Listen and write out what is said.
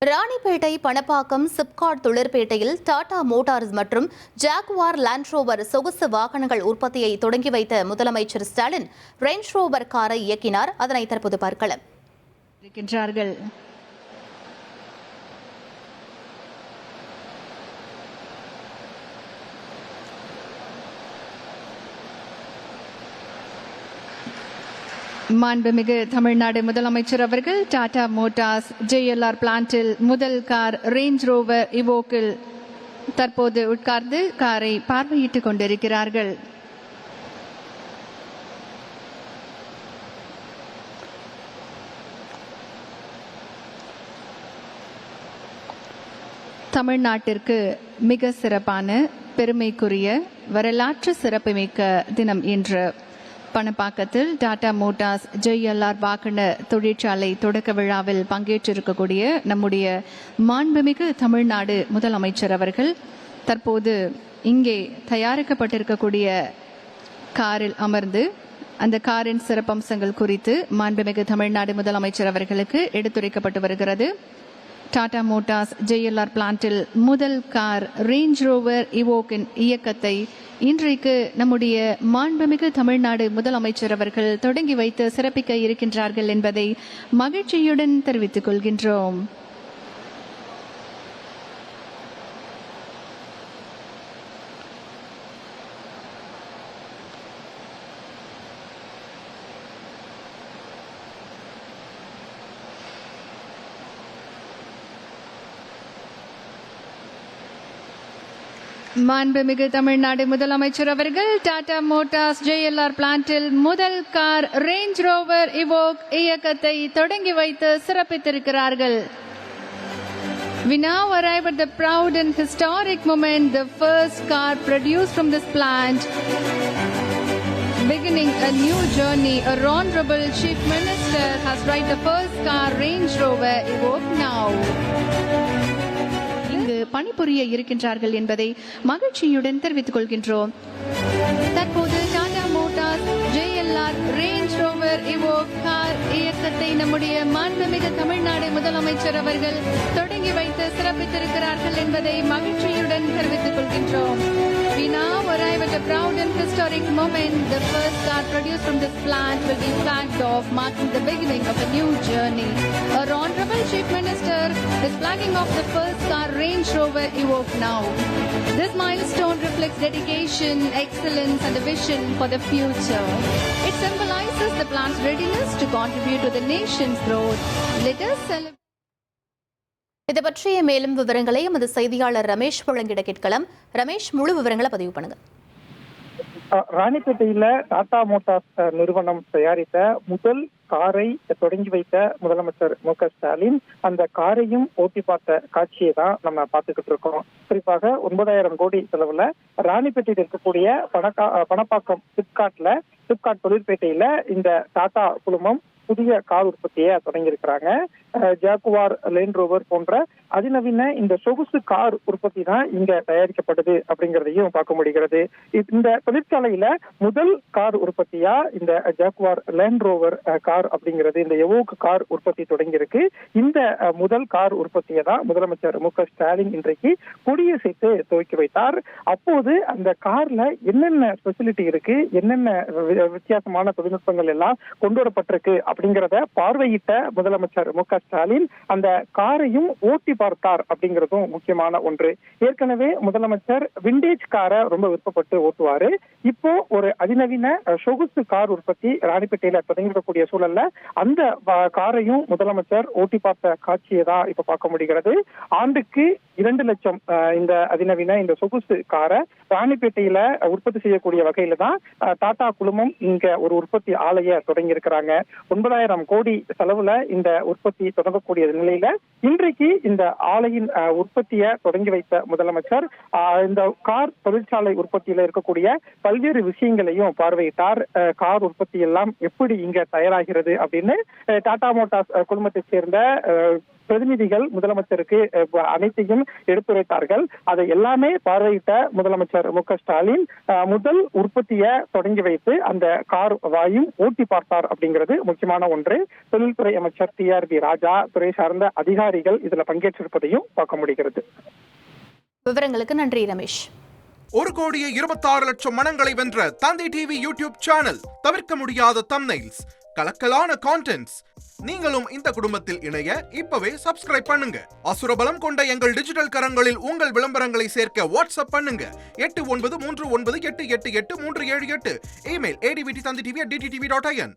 Ranipet Panapakkam SIPCOT தொழிற்பேட்டையில் Tata Motors மற்றும் Jaguar land rover சொகுசு வாகனங்கள் உற்பத்தியை தொடங்கி வைத்த முதலமைச்சர் ஸ்டாலின் ரேஞ்ச் ரோவர் காரை இயக்கினார். அதனை தற்போது பார்க்கலாம். மாண்புமிகு தமிழ்நாடு முதலமைச்சர் அவர்கள் டாடா மோட்டார்ஸ் JLR பிளான்டில் முதல் கார் ரேஞ்ச் ரோவர் இவோக்கில் தற்போது உட்கார்ந்து காரை பார்வையிட்டுக் கொண்டிருக்கிறார்கள். தமிழ்நாட்டிற்கு மிக சிறப்பான பெருமைக்குரிய வரலாற்று சிறப்புமிக்க தினம் இன்று. பணப்பாக்கத்தில் டாடா மோட்டார்ஸ் JLR வாகன தொழிற்சாலை தொடக்க விழாவில் பங்கேற்றிருக்கக்கூடிய நம்முடைய மாண்புமிகு தமிழ்நாடு முதலமைச்சர் அவர்கள் தற்போது இங்கே தயாரிக்கப்பட்டிருக்கக்கூடிய காரில் அமர்ந்து அந்த காரின் சிறப்பம்சங்கள் குறித்து மாண்புமிகு தமிழ்நாடு முதலமைச்சர் அவர்களுக்கு எடுத்துரைக்கப்பட்டு வருகிறது. டாடா மோட்டார்ஸ் JLR பிளான்டில் முதல் கார் ரேஞ்ச் ரோவர் இவோக்கின் இயக்கத்தை இன்றைக்கு நம்முடைய மாண்புமிகு தமிழ்நாடு முதலமைச்சர் அவர்கள் தொடங்கி வைத்து சிறப்பிக்க இருக்கின்றார்கள் என்பதை மகிழ்ச்சியுடன் தெரிவித்துக் கொள்கின்றோம். மாண்புமிகு தமிழ்நாடு முதலமைச்சர் அவர்கள் டாடா மோட்டார்ஸ் JLR பிளான்டில் முதல் கார் ரேஞ்ச் ரோவர் இவோக் இயக்கத்தை தொடங்கி வைத்து சிறப்பித்திருக்கிறார்கள். We now arrive at the proud and historic moment, the first car produced from this plant, beginning a new journey. Our Honorable Chief Minister has ride the first car Range Rover Evoque now. பணிபுரிய இருக்கின்றார்கள் என்பதை மகிழ்ச்சியுடன் தெரிவித்துக் கொள்கின்றோம். தற்போது Tata Motors JLR range Rover Evoque car இயக்கத்தை நம்முடைய மாண்புமிகு தமிழ்நாடு முதலமைச்சர் அவர்கள் தொடங்கி வைத்து சிறப்பித்திருக்கிறார்கள் என்பதை மகிழ்ச்சியுடன் தெரிவித்துக் கொள்கின்றோம். We now arrive at a proud and historic moment. The first car produced from this plant will be flagged off, marking the beginning of a new journey. Our Honorable Chief Minister is flagging off the first car Range Rover Evoque now. This milestone reflects dedication, excellence and a vision for the future. It symbolizes the plant's readiness to contribute to the nation's growth. Let us celebrate. இது பற்றிய மேலும் விவரங்களை எமது செய்தியாளர் ரமேஷ் வழங்கிட கேட்கலாம். ரமேஷ், முழு விவரங்களை பதிவு பண்ணுங்க. ராணிப்பேட்டையில டாடா மோட்டார்ஸ் நிறுவனம் தயாரித்த முதல் காரை தொடங்கி வைத்த முதலமைச்சர் MK ஸ்டாலின் அந்த காரையும் ஓட்டி பார்த்த காட்சியை தான் நம்ம பார்த்துக்கிட்டு இருக்கோம். குறிப்பாக 9,000 கோடி செலவுல ராணிப்பேட்டையில் இருக்கக்கூடிய பணப்பாக்கம் சிப்காட் தொழிற்பேட்டையில இந்த டாடா குழுமம் புதிய கார் உற்பத்தியை தொடங்கி இருக்கிறாங்க. ஜாகுவார் லேண்ட் ரோவர் போன்ற அதிநவீன இந்த சொகுசு கார் உற்பத்தி தான் இங்க தயாரிக்கப்படுது அப்படிங்கறதையும் பார்க்க முடிகிறது. இந்த தொழிற்சாலையில முதல் கார் உற்பத்தியா இந்த ஜாகுவார் லேண்ட் ரோவர் கார் அப்படிங்கிறது, இந்த எவோக் கார் உற்பத்தி தொடங்கி இருக்கு. இந்த முதல் கார் உற்பத்தியை தான் முதலமைச்சர் MK ஸ்டாலின் இன்றைக்கு கொடியசைத்து துவக்கி வைத்தார். அப்போது அந்த கார்ல என்னென்ன ஸ்பெசிலிட்டி இருக்கு, என்னென்ன வித்தியாசமான தொழில்நுட்பங்கள் எல்லாம் கொண்டு வரப்பட்டிருக்கு அப்படிங்கிறத பார்வையிட்ட முதலமைச்சர் MK ஸ்டாலின் அந்த காரையும் ஓட்டி பார்த்தார் அப்படிங்கிறதும் முக்கியமான ஒன்று. ஏற்கனவே முதலமைச்சர் விண்டேஜ் காரை ரொம்ப விருப்பப்பட்டு ஓட்டுவாரு. இப்போ ஒரு அதிநவீன சொகுசு கார் உற்பத்தி ராணிப்பேட்டையில தொடங்கிருக்கக்கூடிய சூழல்ல அந்த காரையும் முதலமைச்சர் ஓட்டி பார்த்த காட்சியை தான் இப்ப பார்க்க முடிகிறது. ஆண்டுக்கு 2 லட்சம் இந்த அதிநவீன இந்த சொகுசு காரை ராணிப்பேட்டையில உற்பத்தி செய்யக்கூடிய வகையில தான் டாடா குழுமம் இங்க ஒரு உற்பத்தி ஆலையை தொடங்கி இருக்கிறாங்க. 9,000 கோடி செலவுல இந்த உற்பத்தி தொடங்கக்கூடிய நிலையில இன்றைக்கு இந்த ஆலையின் உற்பத்தியை தொடங்கி வைத்த முதலமைச்சர் இந்த கார் தொழிற்சாலை உற்பத்தியில இருக்கக்கூடிய பல்வேறு விஷயங்களையும் பார்வையிட்டார். கார் உற்பத்தி எல்லாம் எப்படி இங்க தயாராகிறது அப்படின்னு டாடா மோட்டார்ஸ் குழுமத்தை சேர்ந்த பிரதிநிதிகள் முதலமைச்சருக்கு அனைத்தையும் எடுத்துரைத்தார்கள். அதை எல்லாமே பார்வையிட்ட முதலமைச்சர் மு.க.ஸ்டாலின் முதல் உற்பத்தியை தொடங்கி வைத்து அந்த கார் வாயும் ஓட்டி பார்த்தார் அப்படிங்கிறது முக்கியமான ஒன்று. தொழில்துறை அமைச்சர் TRB ராஜா, துறை சார்ந்த அதிகாரிகள் இதுல பங்கேற்றிருப்பதையும் பார்க்க முடிகிறது. விவரங்களுக்கு நன்றி ரமேஷ். 1,26,00,000 மனங்களை வென்ற தந்தி டிவி யூடியூப் சேனல். தவிர்க்க முடியாத தம்ப்நெயில்ஸ், கலக்கலான கான்டென்ட்ஸ். நீங்களும் இந்த குடும்பத்தில் இணைய இப்பவே சப்ஸ்கிரைப் பண்ணுங்க. அசுரபலம் கொண்ட எங்கள் டிஜிட்டல் கரங்களில் உங்கள் விளம்பரங்களை சேர்க்க வாட்ஸ்அப் பண்ணுங்க. 8939888838. Email advtthanditv@dttv.in.